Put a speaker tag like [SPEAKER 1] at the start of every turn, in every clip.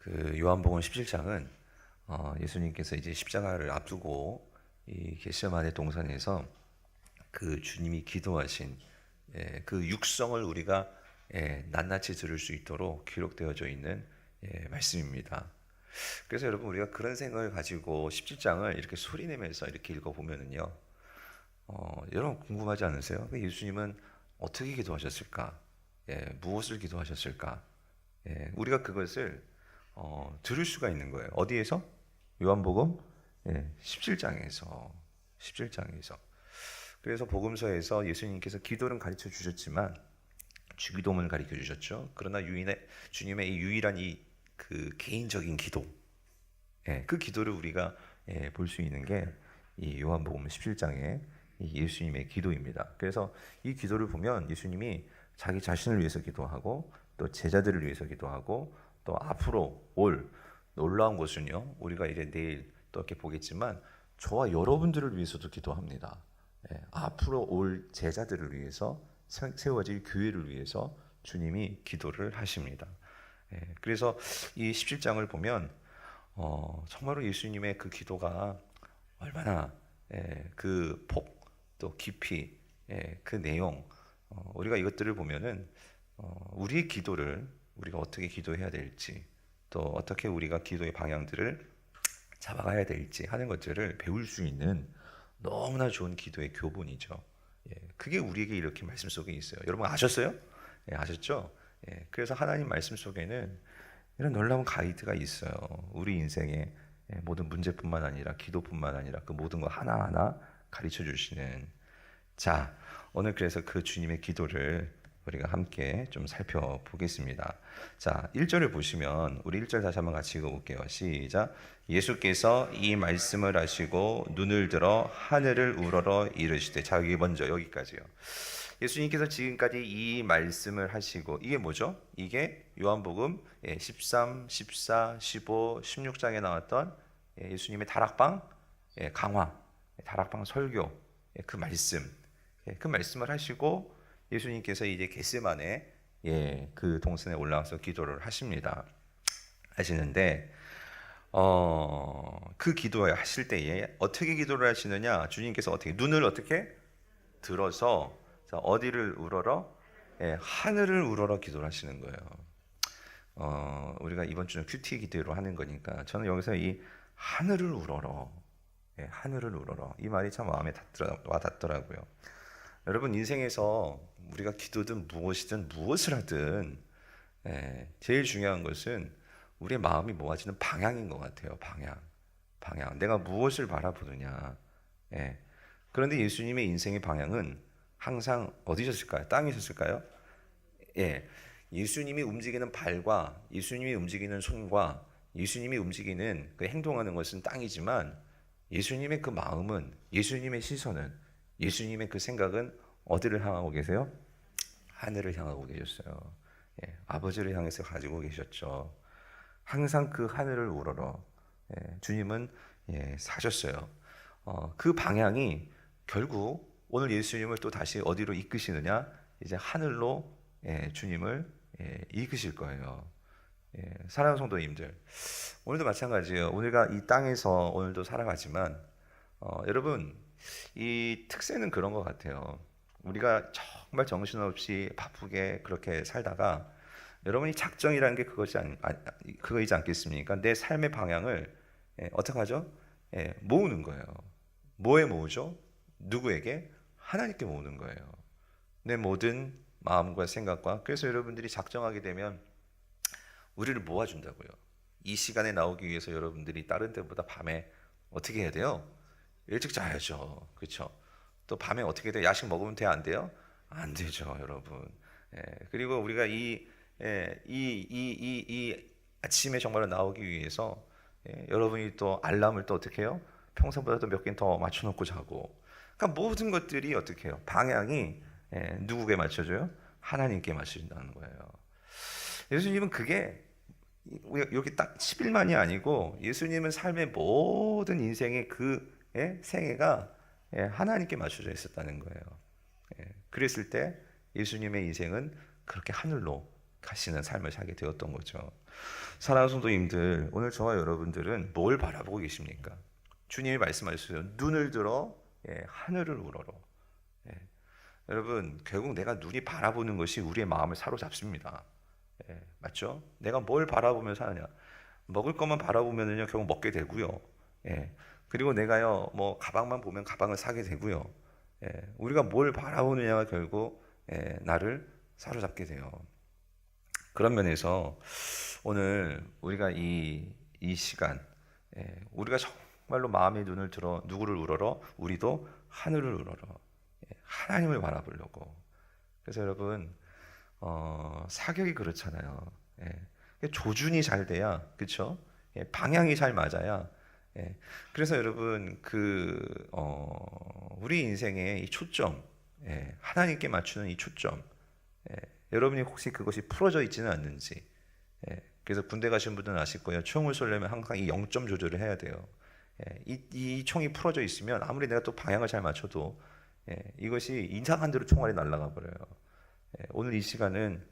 [SPEAKER 1] 그 요한복음 17장은 예수님께서 이제 십자가를 앞두고 이 겟세마네 동산에서 그 주님이 기도하신 그 육성을 우리가 낱낱이 들을 수 있도록 기록되어져 있는 말씀입니다. 그래서 여러분 우리가 그런 생각을 가지고 17장을 이렇게 소리내면서 이렇게 읽어보면은요, 여러분 궁금하지 않으세요? 예수님은 어떻게 기도하셨을까? 무엇을 기도하셨을까? 우리가 그것을 들을 수가 있는 거예요. 어디에서? 요한복음 17장에서. 그래서 복음서에서 예수님께서 기도를 가르쳐 주셨지만 주기도문을 가르쳐 주셨죠. 그러나 주님의 이 유일한 그 개인적인 기도, 그 기도를 우리가 볼 수 있는 게 이 요한복음 17장의 이 예수님의 기도입니다. 그래서 이 기도를 보면 예수님이 자기 자신을 위해서 기도하고 또 제자들을 위해서 기도하고 또 앞으로 올 놀라운 것은요, 우리가 이제 내일 또 이렇게 보겠지만 저와 여러분들을 위해서도 기도합니다. 앞으로 올 제자들을 위해서 세워질 교회를 위해서 주님이 기도를 하십니다. 그래서 이 17장을 보면 정말로 예수님의 그 기도가 얼마나 그 폭, 또 깊이, 그 내용, 우리가 이것들을 보면은 우리의 기도를 우리가 어떻게 기도해야 될지, 또 어떻게 우리가 기도의 방향들을 잡아가야 될지 하는 것들을 배울 수 있는 너무나 좋은 기도의 교본이죠. 그게 우리에게 이렇게 말씀 속에 있어요. 여러분 아셨어요? 아셨죠? 그래서 하나님 말씀 속에는 이런 놀라운 가이드가 있어요. 우리 인생의 모든 문제뿐만 아니라 기도뿐만 아니라 그 모든 거 하나하나 가르쳐 주시는. 자, 오늘 그래서 그 주님의 기도를 우리가 함께 좀 살펴보겠습니다. 자, 1절을 보시면 우리 1절 다시 한번 같이 읽어볼게요. 시작. 예수께서 이 말씀을 하시고 눈을 들어 하늘을 우러러 이르시되. 자, 여기 먼저 여기까지요. 예수님께서 지금까지 이 말씀을 하시고, 이게 뭐죠? 이게 요한복음 13, 14, 15, 16장에 나왔던 예수님의 다락방 강화, 다락방 설교, 그 말씀, 그 말씀을 하시고 예수님께서 이제 겟세마네 그 동산에 올라와서 기도를 하시는데 그 기도를 하실 때에 어떻게 기도를 하시느냐? 주님께서 어떻게 눈을 어떻게 들어서, 자, 어디를 우러러? 하늘을 우러러 기도를 하시는 거예요. 우리가 이번 주는 큐티 기도로 하는 거니까 저는 여기서 이 하늘을 우러러, 하늘을 우러러, 이 말이 참 마음에 와 닿더라고요. 여러분 인생에서 우리가 기도든 무엇이든 무엇을 하든 제일 중요한 것은 우리의 마음이 모아지는 방향인 것 같아요. 방향. 내가 무엇을 바라보느냐. 그런데 예수님의 인생의 방향은 항상 어디셨을까요? 땅이셨을까요? 예수님이 움직이는 발과 예수님이 움직이는 손과 예수님이 움직이는 그 행동하는 것은 땅이지만 예수님의 그 마음은, 예수님의 시선은, 예수님의 그 생각은 어디를 향하고 계세요? 하늘을 향하고 계셨어요. 아버지를 향해서 가지고 계셨죠. 항상 그 하늘을 우러러 주님은 사셨어요. 그 방향이 결국 오늘 예수님을 또 다시 어디로 이끄시느냐? 이제 하늘로 주님을 이끄실 거예요. 사랑하는 성도님들, 오늘도 마찬가지예요. 우리가 이 땅에서 오늘도 살아가지만 여러분 이 특세는 그런 것 같아요. 우리가 정말 정신없이 바쁘게 그렇게 살다가 여러분이 작정이라는 게 그거이지 않겠습니까? 내 삶의 방향을 어떻게 하죠? 모으는 거예요. 뭐에 모으죠? 누구에게? 하나님께 모으는 거예요. 내 모든 마음과 생각과. 그래서 여러분들이 작정하게 되면 우리를 모아준다고요. 이 시간에 나오기 위해서 여러분들이 다른 때보다 밤에 어떻게 해야 돼요? 일찍 자야죠. 그렇죠? 또 밤에 어떻게 돼요? 야식 먹으면 돼요? 안 돼요? 안 되죠, 여러분. 그리고 우리가 이 아침에 정말로 나오기 위해서 여러분이 또 알람을 또 어떻게 해요? 평소보다 또 몇 개 더 맞춰놓고 자고. 그러니까 모든 것들이 어떻게 해요? 방향이 누구에게 맞춰줘요? 하나님께 맞춰준다는 거예요. 예수님은 그게 여기 딱 10일만이 아니고 예수님은 삶의 모든 인생의 그 생애가 하나님께 맞춰져 있었다는 거예요. 그랬을 때 예수님의 인생은 그렇게 하늘로 하시는 삶을 살게 되었던 거죠. 사랑하는 성도님들, 오늘 저와 여러분들은 뭘 바라보고 계십니까? 주님이 말씀하셨어요. 눈을 들어 하늘을 우러러. 여러분, 결국 내가 눈이 바라보는 것이 우리의 마음을 사로잡습니다. 맞죠? 내가 뭘 바라보며 사느냐? 먹을 것만 바라보면요 결국 먹게 되고요. 그리고 내가요 뭐 가방만 보면 가방을 사게 되고요. 우리가 뭘 바라보느냐가 결국 나를 사로잡게 돼요. 그런 면에서 오늘 우리가 이 시간 우리가 정말로 마음의 눈을 들어 누구를 우러러? 우리도 하늘을 우러러 하나님을 바라보려고. 그래서 여러분 사격이 그렇잖아요. 조준이 잘 돼야, 그렇죠? 방향이 잘 맞아야. 그래서 여러분 우리 인생의 이 초점, 하나님께 맞추는 이 초점, 여러분이 혹시 그것이 풀어져 있지는 않는지. 그래서 군대 가신 분들은 아실 거예요. 총을 쏘려면 항상 이 0점 조절을 해야 돼요. 이 총이 풀어져 있으면 아무리 내가 또 방향을 잘 맞춰도 이것이 이상한 대로 총알이 날아가 버려요. 오늘 이 시간은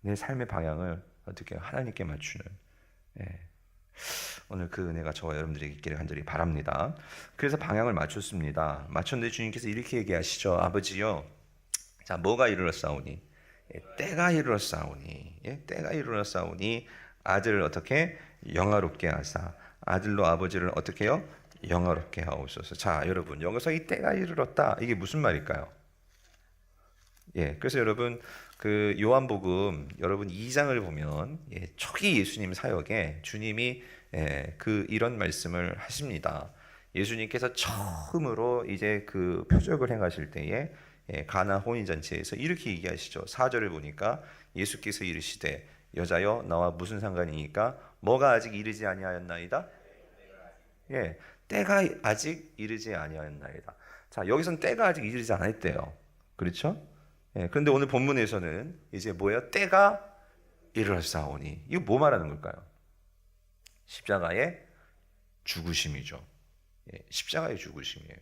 [SPEAKER 1] 내 삶의 방향을 어떻게 하나님께 맞추는 오늘 그 은혜가 저와 여러분들에게 있기를 간절히 바랍니다. 그래서 방향을 맞췄습니다. 맞췄는데 주님께서 이렇게 얘기하시죠. 아버지요, 자 뭐가 이르렀사오니? 때가 이르렀사오니, 때가 이르렀사오니 아들을 어떻게 영화롭게 하사, 아들로 아버지를 어떻게요? 영화롭게 하옵소서. 자 여러분, 여기서 이 때가 이르렀다, 이게 무슨 말일까요? 그래서 여러분 그 요한복음 여러분 2장을 보면 초기 예수님 사역에 주님이 이런 말씀을 하십니다. 예수님께서 처음으로 이제 그 표적을 행하실 때에 가나 혼인잔치에서 이렇게 얘기하시죠. 4절을 보니까 예수께서 이르시되 여자여 나와 무슨 상관이니까? 뭐가 아직 이르지 아니하였나이다? 때가 아직 이르지 아니하였나이다. 자 여기서는 때가 아직 이르지 않았대요. 그렇죠? 그런데 오늘 본문에서는 이제 뭐예요? 때가 이르렀사오니. 이거 뭐 말하는 걸까요? 십자가의 죽으심이죠. 십자가의 죽으심이에요.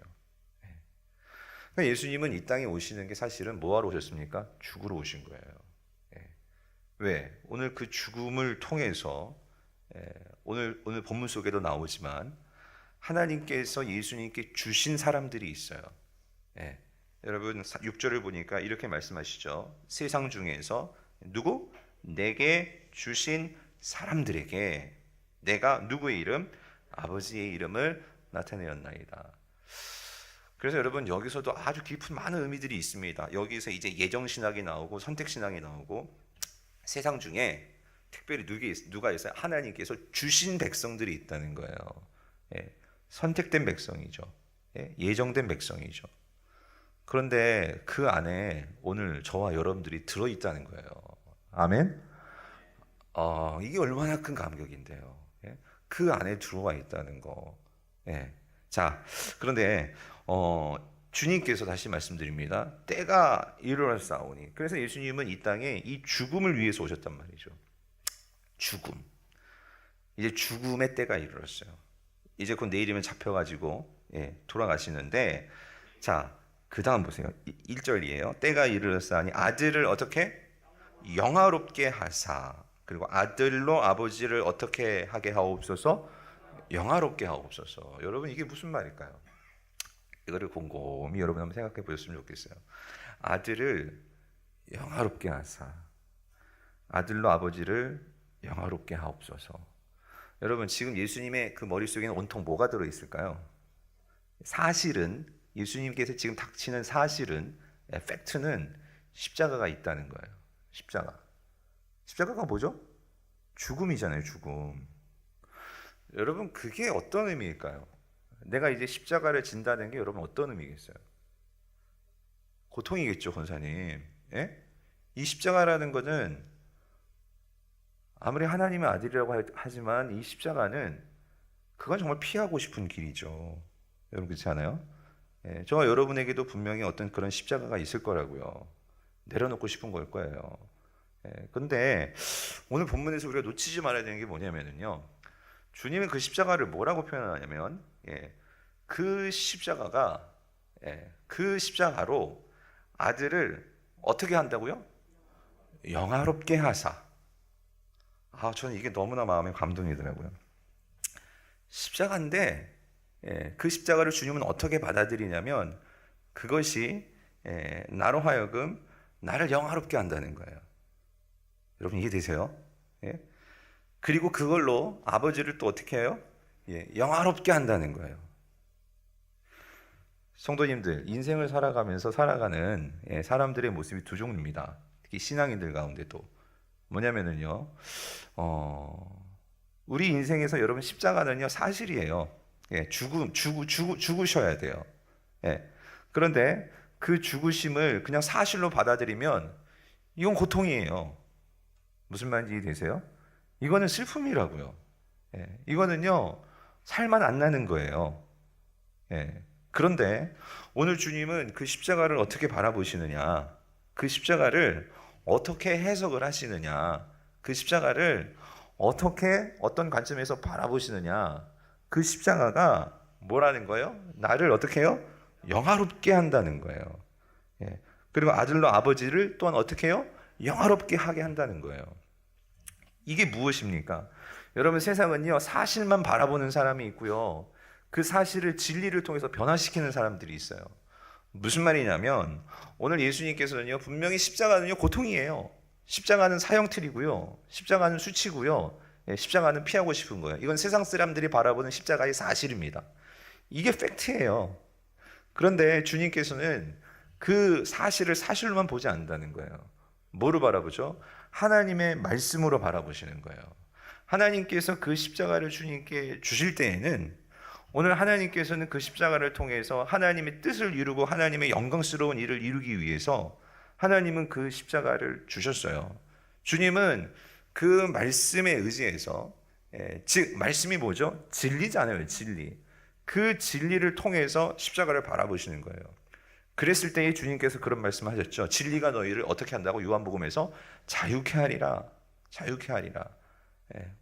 [SPEAKER 1] 그러니까 예수님은 이 땅에 오시는 게 사실은 뭐하러 오셨습니까? 죽으러 오신 거예요. 왜? 오늘 그 죽음을 통해서 오늘 본문 속에도 나오지만 하나님께서 예수님께 주신 사람들이 있어요. 여러분 6절을 보니까 이렇게 말씀하시죠. 세상 중에서 누구? 내게 주신 사람들에게 내가 누구의 이름? 아버지의 이름을 나타내었나이다. 그래서 여러분 여기서도 아주 깊은 많은 의미들이 있습니다. 여기서 이제 예정신학이 나오고 선택신학이 나오고 세상 중에 특별히 누가 있어요? 하나님께서 주신 백성들이 있다는 거예요. 선택된 백성이죠. 예정된 백성이죠. 그런데 그 안에 오늘 저와 여러분들이 들어있다는 거예요. 아멘? 이게 얼마나 큰 감격인데요. 그 안에 들어와 있다는 거. 자, 그런데 주님께서 다시 말씀드립니다. 때가 이르렀사오니. 그래서 예수님은 이 땅에 이 죽음을 위해서 오셨단 말이죠. 죽음. 이제 죽음의 때가 이르렀어요. 이제 곧 내일이면 잡혀가지고 돌아가시는데, 자 그 다음 보세요. 1절이에요. 때가 이르렀사오니 아들을 어떻게? 영화롭게 하사. 그리고 아들로 아버지를 어떻게 하게 하옵소서? 영화롭게 하옵소서. 여러분 이게 무슨 말일까요? 이거를 곰곰이 여러분 한번 생각해 보셨으면 좋겠어요. 아들을 영화롭게 하사, 아들로 아버지를 영화롭게 하옵소서. 여러분 지금 예수님의 그 머릿속에는 온통 뭐가 들어있을까요? 사실은 예수님께서 지금 닥치는 사실은, 팩트는 십자가가 있다는 거예요. 십자가가 뭐죠? 죽음이잖아요. 죽음. 여러분 그게 어떤 의미일까요? 내가 이제 십자가를 진다는 게 여러분 어떤 의미겠어요? 고통이겠죠, 권사님. 이 십자가라는 것은 아무리 하나님의 아들이라고 하지만 이 십자가는 그건 정말 피하고 싶은 길이죠. 여러분 그렇지 않아요? 저와 여러분에게도 분명히 어떤 그런 십자가가 있을 거라고요. 내려놓고 싶은 걸 거예요. 근데 오늘 본문에서 우리가 놓치지 말아야 되는 게 뭐냐면요, 주님은 그 십자가를 뭐라고 표현하냐면 그 십자가가 그 십자가로 아들을 어떻게 한다고요? 영화롭게 하사. 저는 이게 너무나 마음에 감동이더라고요. 십자가인데 그 십자가를 주님은 어떻게 받아들이냐면 그것이 나로 하여금 나를 영화롭게 한다는 거예요. 여러분 이해되세요? 예? 그리고 그걸로 아버지를 또 어떻게 해요? 영화롭게 한다는 거예요. 성도님들, 인생을 살아가면서 살아가는 사람들의 모습이 두 종류입니다. 특히 신앙인들 가운데도 뭐냐면은요, 우리 인생에서 여러분 십자가는요 사실이에요. 죽으셔야 돼요. 그런데 그 죽으심을 그냥 사실로 받아들이면 이건 고통이에요. 무슨 말인지 이해되세요? 이거는 슬픔이라고요. 이거는요 살만 안 나는 거예요. 그런데 오늘 주님은 그 십자가를 어떻게 바라보시느냐, 그 십자가를 어떻게 해석을 하시느냐, 그 십자가를 어떻게 어떤 관점에서 바라보시느냐, 그 십자가가 뭐라는 거예요? 나를 어떻게 해요? 영화롭게 한다는 거예요. 그리고 아들로 아버지를 또한 어떻게 해요? 영화롭게 하게 한다는 거예요. 이게 무엇입니까? 여러분 세상은요 사실만 바라보는 사람이 있고요, 그 사실을 진리를 통해서 변화시키는 사람들이 있어요. 무슨 말이냐면 오늘 예수님께서는요 분명히 십자가는요 고통이에요. 십자가는 사형틀이고요, 십자가는 수치고요, 십자가는 피하고 싶은 거예요. 이건 세상 사람들이 바라보는 십자가의 사실입니다. 이게 팩트예요. 그런데 주님께서는 그 사실을 사실로만 보지 않는다는 거예요. 뭐로 바라보죠? 하나님의 말씀으로 바라보시는 거예요. 하나님께서 그 십자가를 주님께 주실 때에는 오늘 하나님께서는 그 십자가를 통해서 하나님의 뜻을 이루고 하나님의 영광스러운 일을 이루기 위해서 하나님은 그 십자가를 주셨어요. 주님은 그 말씀에 의지해서, 즉 말씀이 뭐죠? 진리잖아요. 진리. 그 진리를 통해서 십자가를 바라보시는 거예요. 그랬을 때에 주님께서 그런 말씀하셨죠. 진리가 너희를 어떻게 한다고? 요한복음에서 자유케 하리라. 자유케 하리라.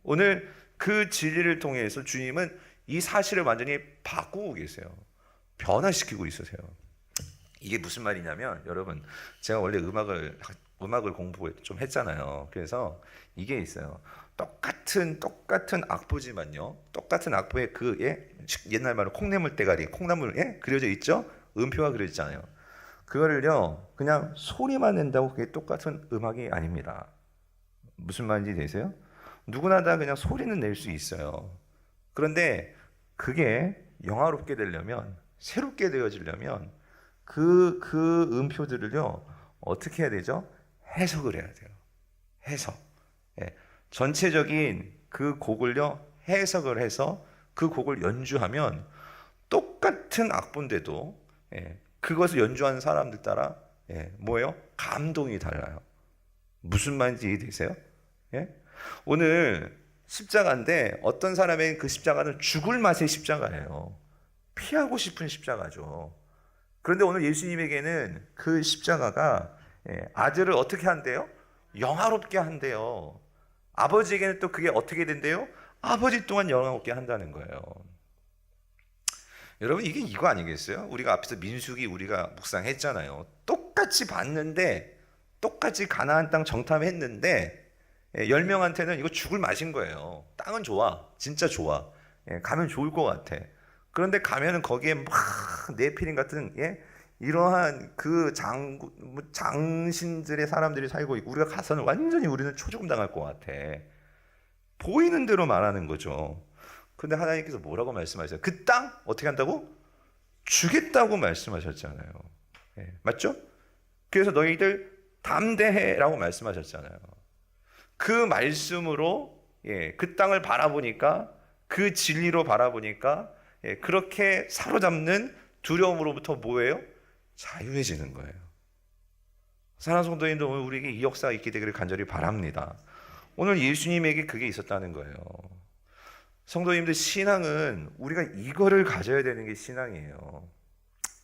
[SPEAKER 1] 오늘 그 진리를 통해서 주님은 이 사실을 완전히 바꾸고 계세요. 변화시키고 있으세요. 이게 무슨 말이냐면 여러분 제가 원래 음악을 공부 좀 했잖아요. 그래서 이게 있어요. 똑같은 악보지만요, 똑같은 악보에 옛날 말로 콩나물 대가리, 콩나물 그려져 있죠? 음표가 그려있잖아요. 그거를요 그냥 소리만 낸다고 그게 똑같은 음악이 아닙니다. 무슨 말인지 되세요? 누구나 다 그냥 소리는 낼 수 있어요. 그런데 그게 영화롭게 되려면, 새롭게 되어지려면 그 음표들을요 어떻게 해야 되죠? 해석을 해야 돼요. 해석. 전체적인 그 곡을요 해석을 해서 그 곡을 연주하면 똑같은 악보인데도 그것을 연주하는 사람들 따라 뭐예요? 감동이 달라요. 무슨 말인지 이해되세요? 오늘 십자가인데 어떤 사람에겐 그 십자가는 죽을 맛의 십자가예요. 피하고 싶은 십자가죠. 그런데 오늘 예수님에게는 그 십자가가 아들을 어떻게 한대요? 영화롭게 한대요. 아버지에게는 또 그게 어떻게 된대요? 아버지 또한 영화롭게 한다는 거예요. 여러분 이게 이거 아니겠어요? 우리가 앞에서 민수기 우리가 묵상했잖아요. 똑같이 봤는데, 똑같이 가나안 땅 정탐했는데 10명한테는 이거 죽을 맛인 거예요. 땅은 좋아, 진짜 좋아, 가면 좋을 것 같아. 그런데 가면은 거기에 막 네피림 같은 이러한 그 장신들의 사람들이 살고 있고, 우리가 가서는 완전히 우리는 초조금 당할 것 같아. 보이는 대로 말하는 거죠. 근데 하나님께서 뭐라고 말씀하세요? 그 땅 어떻게 한다고? 주겠다고 말씀하셨잖아요. 맞죠? 그래서 너희들 담대해라고 말씀하셨잖아요. 그 말씀으로 그 땅을 바라보니까, 그 진리로 바라보니까 그렇게 사로잡는 두려움으로부터 뭐예요? 자유해지는 거예요. 사랑하는 성도님들, 오늘 우리에게 이 역사가 있게 되기를 간절히 바랍니다. 오늘 예수님에게 그게 있었다는 거예요. 성도님들, 신앙은 우리가 이거를 가져야 되는 게 신앙이에요.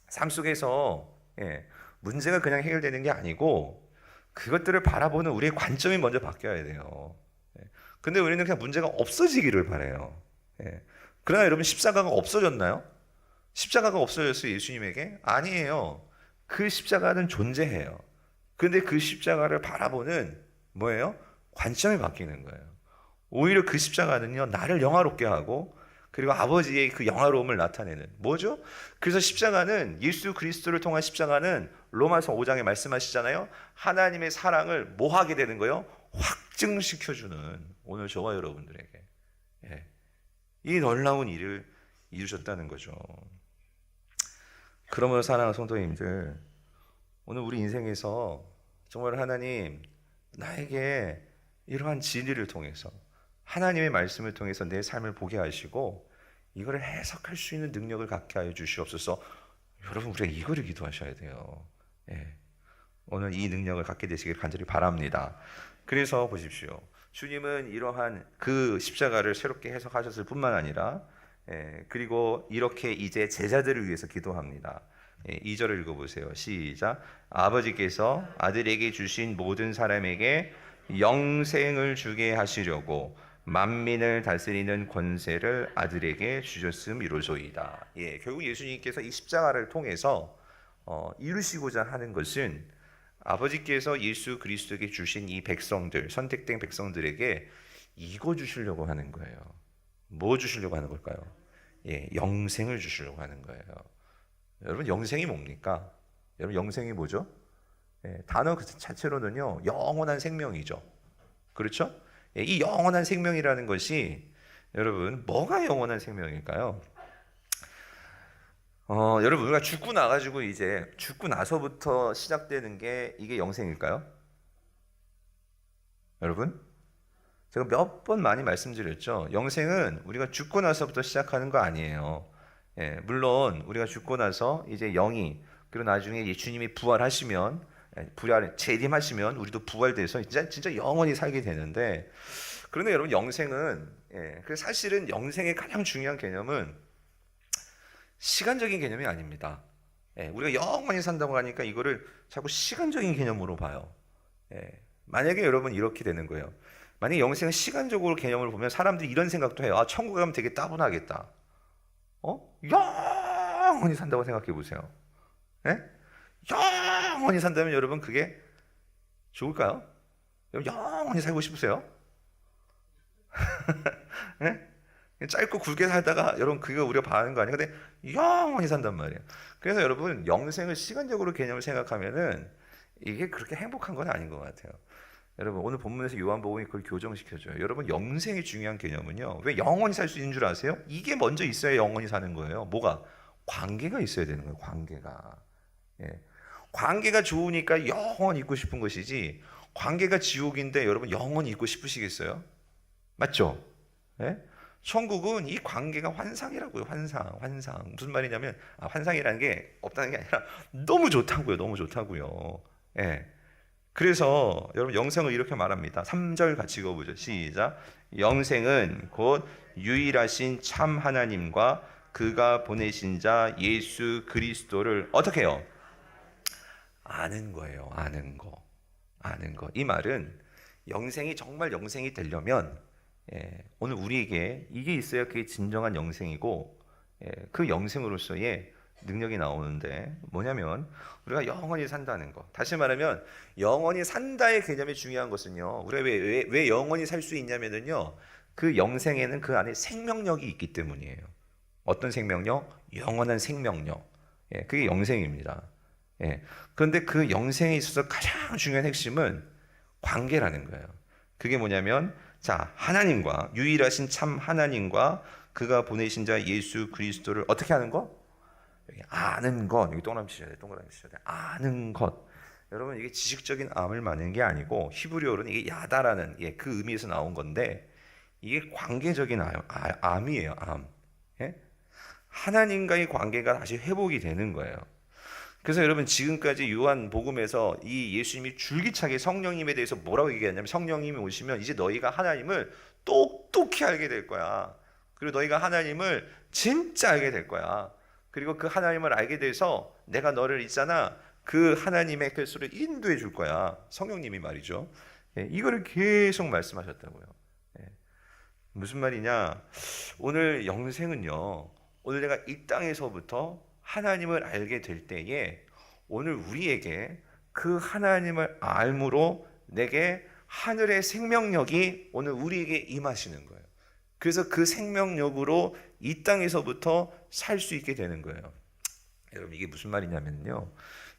[SPEAKER 1] 삶 속에서 문제가 그냥 해결되는 게 아니고 그것들을 바라보는 우리의 관점이 먼저 바뀌어야 돼요. 근데 우리는 그냥 문제가 없어지기를 바라요. 그러나 여러분 십자가가 없어졌나요? 십자가가 없어졌어요 예수님에게? 아니에요. 그 십자가는 존재해요. 근데 그 십자가를 바라보는 뭐예요? 관점이 바뀌는 거예요. 오히려 그 십자가는요, 나를 영화롭게 하고 그리고 아버지의 그 영화로움을 나타내는 뭐죠? 그래서 십자가는, 예수 그리스도를 통한 십자가는 로마서 5장에 말씀하시잖아요. 하나님의 사랑을 뭐 하게 되는 거예요? 확증시켜주는, 오늘 저와 여러분들에게 이 놀라운 일을 이루셨다는 거죠. 그러므로 사랑하는 성도님들, 오늘 우리 인생에서 정말 하나님 나에게 이러한 진리를 통해서, 하나님의 말씀을 통해서 내 삶을 보게 하시고 이거를 해석할 수 있는 능력을 갖게 하여 주시옵소서. 여러분, 우리가 이거를 기도하셔야 돼요. 오늘 이 능력을 갖게 되시길 간절히 바랍니다. 그래서 보십시오, 주님은 이러한 그 십자가를 새롭게 해석하셨을 뿐만 아니라 그리고 이렇게 이제 제자들을 위해서 기도합니다. 2절을 읽어보세요. 시작. 아버지께서 아들에게 주신 모든 사람에게 영생을 주게 하시려고 만민을 다스리는 권세를 아들에게 주셨음이로소이다. 결국 예수님께서 이 십자가를 통해서 이루시고자 하는 것은, 아버지께서 예수 그리스도에게 주신 이 백성들, 선택된 백성들에게 이거 주시려고 하는 거예요. 뭐 주시려고 하는 걸까요? 영생을 주시려고 하는 거예요. 여러분, 영생이 뭡니까? 여러분, 영생이 뭐죠? 단어 그 자체로는요, 영원한 생명이죠. 그렇죠? 이 영원한 생명이라는 것이, 여러분, 뭐가 영원한 생명일까요? 여러분, 우리가 죽고 나가지고 이제 죽고 나서부터 시작되는 게 이게 영생일까요? 여러분, 제가 몇 번 많이 말씀드렸죠. 영생은 우리가 죽고 나서부터 시작하는 거 아니에요. 물론 우리가 죽고 나서 이제 영이, 그리고 나중에 예수님이 부활하시면, 재림하시면 우리도 부활돼서 진짜 영원히 살게 되는데, 그런데 여러분, 영생은 사실은 영생의 가장 중요한 개념은 시간적인 개념이 아닙니다. 우리가 영원히 산다고 하니까 이거를 자꾸 시간적인 개념으로 봐요. 만약에 여러분 이렇게 되는 거예요. 만약에 영생은 시간적으로 개념을 보면 사람들이 이런 생각도 해요. 천국에 가면 되게 따분하겠다. 영원히 산다고 생각해 보세요. 영원히 산다면 여러분, 그게 좋을까요? 여러분, 영원히 살고 싶으세요? 짧고 굵게 살다가 여러분, 그거 우리가 바라는 거 아니에요? 근데 영원히 산단 말이에요. 그래서 여러분, 영생을 시간적으로 개념을 생각하면은 이게 그렇게 행복한 건 아닌 것 같아요. 여러분, 오늘 본문에서 요한복음이 그걸 교정시켜줘요. 여러분, 영생이 중요한 개념은요, 왜 영원히 살 수 있는 줄 아세요? 이게 먼저 있어야 영원히 사는 거예요. 뭐가? 관계가 있어야 되는 거예요. 관계가. 관계가 좋으니까 영원히 있고 싶은 것이지, 관계가 지옥인데 여러분 영원히 있고 싶으시겠어요? 맞죠? 천국은 이 관계가 환상이라고요. 환상. 무슨 말이냐면, 환상이라는 게 없다는 게 아니라 너무 좋다고요. 너무 좋다고요. 그래서 여러분, 영생을 이렇게 말합니다. 3절 같이 읽어보죠. 시작. 영생은 곧 유일하신 참 하나님과 그가 보내신 자 예수 그리스도를 어떻게 해요? 아는 거예요. 아는 거. 이 말은 영생이 정말 영생이 되려면 오늘 우리에게 이게 있어야 그게 진정한 영생이고, 그 영생으로서의 능력이 나오는데, 뭐냐면 우리가 영원히 산다는 거. 다시 말하면 영원히 산다의 개념이 중요한 것은요, 우리가 왜 영원히 살 수 있냐면은요, 그 영생에는 그 안에 생명력이 있기 때문이에요. 어떤 생명력? 영원한 생명력. 그게 영생입니다. 그런데 그 영생에 있어서 가장 중요한 핵심은 관계라는 거예요. 그게 뭐냐면, 자, 하나님과, 유일하신 참 하나님과 그가 보내신 자 예수 그리스도를 어떻게 하는 거? 여기 아는 것. 여기 동그라미 치셔야 돼. 아는 것. 여러분, 이게 지식적인 암을 말하는 게 아니고, 히브리어로는 이게 야다라는 그 의미에서 나온 건데, 이게 관계적인 암이에요. 암. 하나님과의 관계가 다시 회복이 되는 거예요. 그래서 여러분, 지금까지 요한복음에서 이 예수님이 줄기차게 성령님에 대해서 뭐라고 얘기했냐면, 성령님이 오시면 이제 너희가 하나님을 똑똑히 알게 될 거야. 그리고 너희가 하나님을 진짜 알게 될 거야. 그리고 그 하나님을 알게 돼서 내가 너를 있잖아, 그 하나님의 결소를 인도해 줄 거야. 성령님이 말이죠. 이거를 계속 말씀하셨다고요. 무슨 말이냐? 오늘 영생은요, 오늘 내가 이 땅에서부터 하나님을 알게 될 때에 오늘 우리에게 그 하나님을 알므로 내게 하늘의 생명력이 오늘 우리에게 임하시는 거예요. 그래서 그 생명력으로 이 땅에서부터 살 수 있게 되는 거예요. 여러분 이게 무슨 말이냐면요,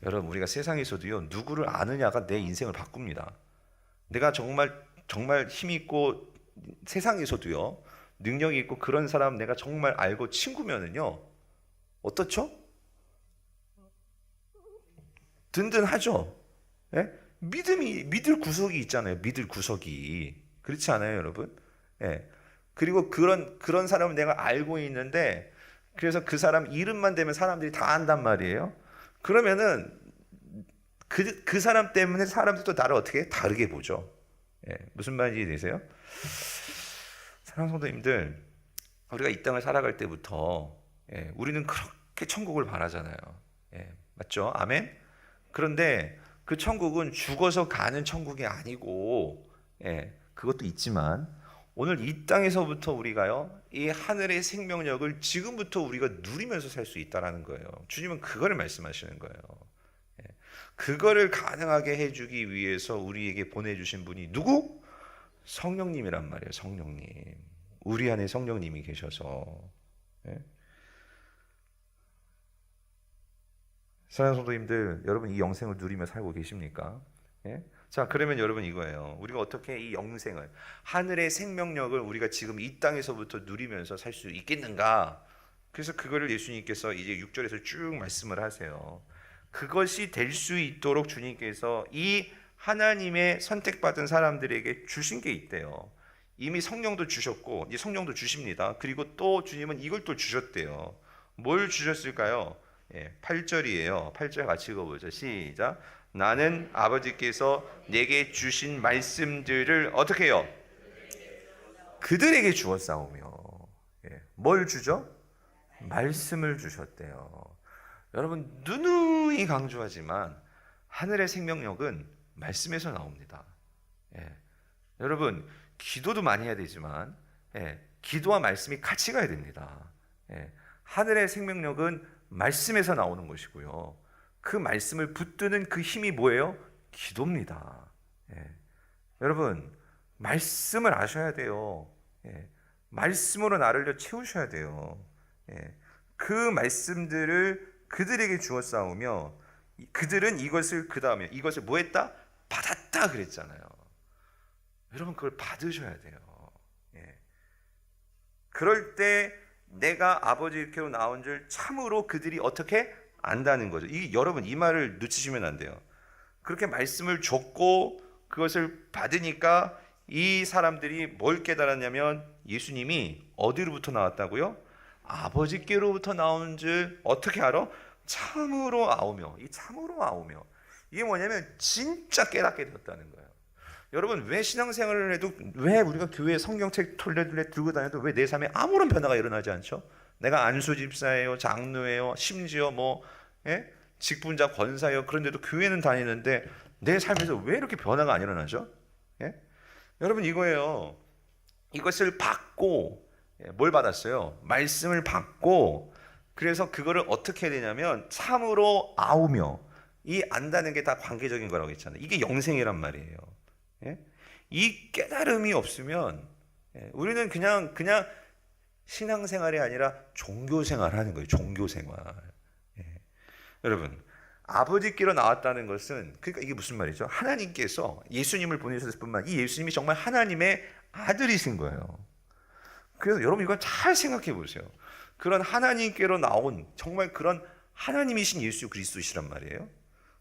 [SPEAKER 1] 여러분 우리가 세상에서도요 누구를 아느냐가 내 인생을 바꿉니다. 내가 정말 힘 있고 세상에서도요 능력이 있고 그런 사람 내가 정말 알고 친구면은요 어떻죠? 든든하죠. 예? 믿을 구석이 있잖아요. 믿을 구석이. 그렇지 않아요, 여러분? 예. 그리고 그런 사람을 내가 알고 있는데, 그래서 그 사람 이름만 대면 사람들이 다 안단 말이에요. 그러면은 그 사람 때문에 사람들도 나를 어떻게 다르게 보죠. 예. 무슨 말인지 되세요? 사랑하는 성도님들, 우리가 이 땅을 살아갈 때부터 우리는 그렇게 천국을 바라잖아요. 맞죠? 아멘? 그런데 그 천국은 죽어서 가는 천국이 아니고, 그것도 있지만 오늘 이 땅에서부터 우리가요 이 하늘의 생명력을 지금부터 우리가 누리면서 살 수 있다라는 거예요. 주님은 그거를 말씀하시는 거예요. 그거를 가능하게 해주기 위해서 우리에게 보내주신 분이 누구? 성령님이란 말이에요. 성령님. 우리 안에 성령님이 계셔서. 사랑하는 성도님들, 여러분 이 영생을 누리며 살고 계십니까? 자, 그러면 여러분 이거예요. 우리가 어떻게 이 영생을, 하늘의 생명력을 우리가 지금 이 땅에서부터 누리면서 살 수 있겠는가? 그래서 그거를 예수님께서 이제 6절에서 쭉 말씀을 하세요. 그것이 될 수 있도록 주님께서 이 하나님의 선택받은 사람들에게 주신 게 있대요. 이미 성령도 주셨고 이제 성령도 주십니다. 그리고 또 주님은 이걸 또 주셨대요. 뭘 주셨을까요? 8절이에요. 8절 같이 읽어보죠. 시작. 나는 아버지께서 내게 주신 말씀들을 어떻게 해요? 그들에게 주었사오며. 뭘 주죠? 말씀을 주셨대요. 여러분 누누이 강조하지만 하늘의 생명력은 말씀에서 나옵니다. 여러분 기도도 많이 해야 되지만 기도와 말씀이 같이 가야 됩니다. 하늘의 생명력은 말씀에서 나오는 것이고요. 그 말씀을 붙드는 그 힘이 뭐예요? 기도입니다. 여러분 말씀을 아셔야 돼요. 말씀으로 나를 채우셔야 돼요. 그 말씀들을 그들에게 주었사오며 그들은 이것을 그 다음에 이것을 뭐 했다? 받았다 그랬잖아요. 여러분 그걸 받으셔야 돼요. 그럴 때 내가 아버지께로 나온 줄 참으로 그들이 어떻게 안다는 거죠. 여러분 이 말을 놓치시면 안 돼요. 그렇게 말씀을 줬고 그것을 받으니까 이 사람들이 뭘 깨달았냐면 예수님이 어디로부터 나왔다고요? 아버지께로부터 나온 줄 어떻게 알아? 참으로 아오며. 이 참으로 아오며 이게 뭐냐면 진짜 깨닫게 되었다는 거예요. 여러분 왜 신앙생활을 해도 왜 우리가 교회에 성경책 톨레둘레 들고 다녀도 왜 내 삶에 아무런 변화가 일어나지 않죠? 내가 안수 집사예요, 장로예요, 심지어 직분자 권사예요. 그런데도 교회는 다니는데 내 삶에서 왜 이렇게 변화가 안 일어나죠? 여러분 이거예요. 이것을 받고 뭘 받았어요? 말씀을 받고 그래서 그거를 어떻게 해야 되냐면 참으로 아우며 이 안다는 게 다 관계적인 거라고 했잖아요. 이게 영생이란 말이에요. 이 깨달음이 없으면 우리는 그냥 신앙생활이 아니라 종교생활 하는 거예요. 종교생활. 여러분 아버지께로 나왔다는 것은 그러니까 이게 무슨 말이죠? 하나님께서 예수님을 보내셨을 뿐만 이 예수님이 정말 하나님의 아들이신 거예요. 그래서 여러분 이걸 잘 생각해 보세요. 그런 하나님께로 나온 정말 그런 하나님이신 예수 그리스도시란 말이에요.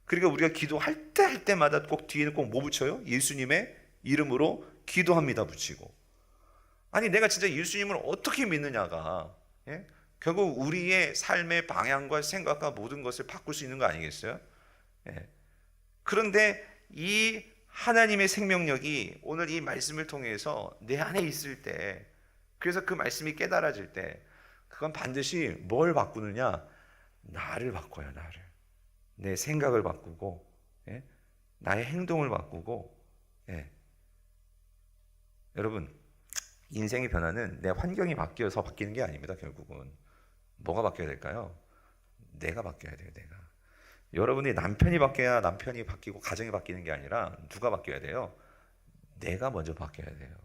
[SPEAKER 1] 그러니까 우리가 기도할 때마다 꼭 뒤에는 꼭 뭐 붙여요? 예수님의 이름으로 기도합니다 붙이고. 아니 내가 진짜 예수님을 어떻게 믿느냐가 결국 우리의 삶의 방향과 생각과 모든 것을 바꿀 수 있는 거 아니겠어요? 그런데 이 하나님의 생명력이 오늘 이 말씀을 통해서 내 안에 있을 때 그래서 그 말씀이 깨달아질 때 그건 반드시 뭘 바꾸느냐? 나를 바꿔요. 나를. 내 생각을 바꾸고 나의 행동을 바꾸고 여러분 인생의 변화는 내 환경이 바뀌어서 바뀌는 게 아닙니다. 결국은 뭐가 바뀌어야 될까요? 내가 바뀌어야 돼요. 내가. 여러분이 남편이 바뀌어야 남편이 바뀌고 가정이 바뀌는 게 아니라 누가 바뀌어야 돼요? 내가 먼저 바뀌어야 돼요.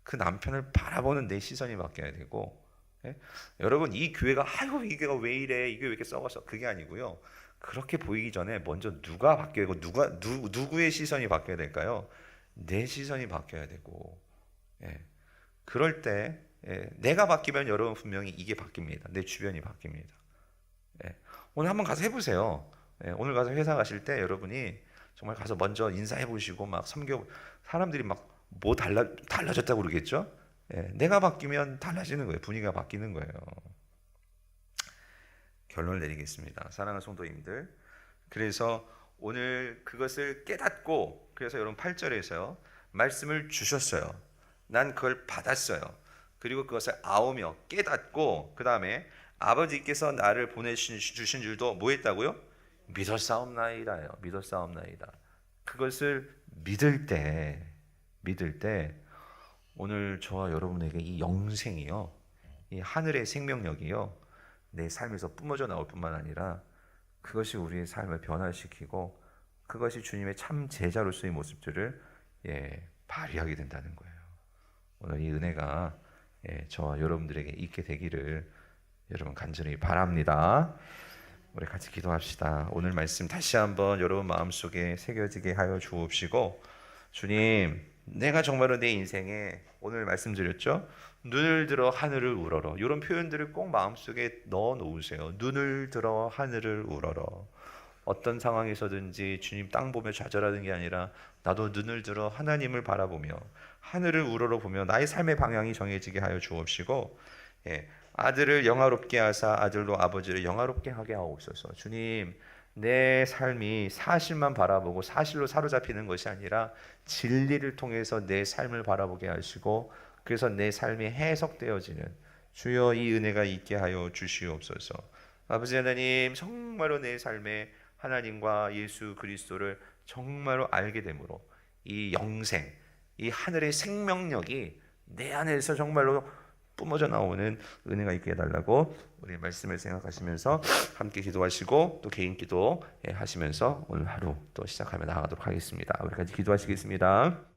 [SPEAKER 1] 그 남편을 바라보는 내 시선이 바뀌어야 되고, 예? 여러분 이 교회가 아이고 이 교회가 왜 이래, 이 교회 왜 이렇게 썩었어, 그게 아니고요. 그렇게 보이기 전에 먼저 누가 바뀌어야 되고 누구의 시선이 바뀌어야 될까요? 내 시선이 바뀌어야 되고, 예. 그럴 때 내가 바뀌면 여러분 분명히 이게 바뀝니다. 내 주변이 바뀝니다. 예. 오늘 한번 가서 해보세요. 예. 오늘 가서 회사 가실 때 여러분이 정말 가서 먼저 인사해 보시고 막 섬겨, 사람들이 막 뭐 달라졌다고 그러겠죠? 예. 내가 바뀌면 달라지는 거예요. 분위기가 바뀌는 거예요. 결론을 내리겠습니다. 사랑하는 성도님들, 그래서 오늘 그것을 깨닫고, 그래서 여러분 8절에서 말씀을 주셨어요. 난 그걸 받았어요. 그리고 그것을 아오며 깨닫고, 그 다음에 아버지께서 나를 보내주신 줄도 뭐 했다고요? 믿었사옵나이다요. 믿었사옵나이다. 그것을 믿을 때 오늘 저와 여러분에게 이 영생이요, 이 하늘의 생명력이요, 내 삶에서 뿜어져 나올 뿐만 아니라 그것이 우리의 삶을 변화시키고 그것이 주님의 참 제자로서의 모습들을 발휘하게 된다는 거예요. 오늘 이 은혜가 저와 여러분들에게 있게 되기를 여러분 간절히 바랍니다. 우리 같이 기도합시다. 오늘 말씀 다시 한번 여러분 마음속에 새겨지게 하여 주옵시고, 주님, 내가 정말로 내 인생에 오늘 말씀드렸죠? 눈을 들어 하늘을 우러러, 이런 표현들을 꼭 마음속에 넣어 놓으세요. 눈을 들어 하늘을 우러러. 어떤 상황에서든지 주님 땅 보며 좌절하는 게 아니라 나도 눈을 들어 하나님을 바라보며 하늘을 우러러 보며 나의 삶의 방향이 정해지게 하여 주옵시고, 아들을 영화롭게 하사 아들로 아버지를 영화롭게 하게 하옵소서. 주님, 내 삶이 사실만 바라보고 사실로 사로잡히는 것이 아니라 진리를 통해서 내 삶을 바라보게 하시고, 그래서 내 삶이 해석되어지는 주여 이 은혜가 있게 하여 주시옵소서. 아버지 하나님, 정말로 내 삶에 하나님과 예수 그리스도를 정말로 알게 되므로 이 영생, 이 하늘의 생명력이 내 안에서 정말로 뿜어져 나오는 은혜가 있게 해달라고 우리 말씀을 생각하시면서 함께 기도하시고 또 개인 기도 하시면서 오늘 하루 또 시작하며 나아가도록 하겠습니다. 우리 같이 기도하시겠습니다.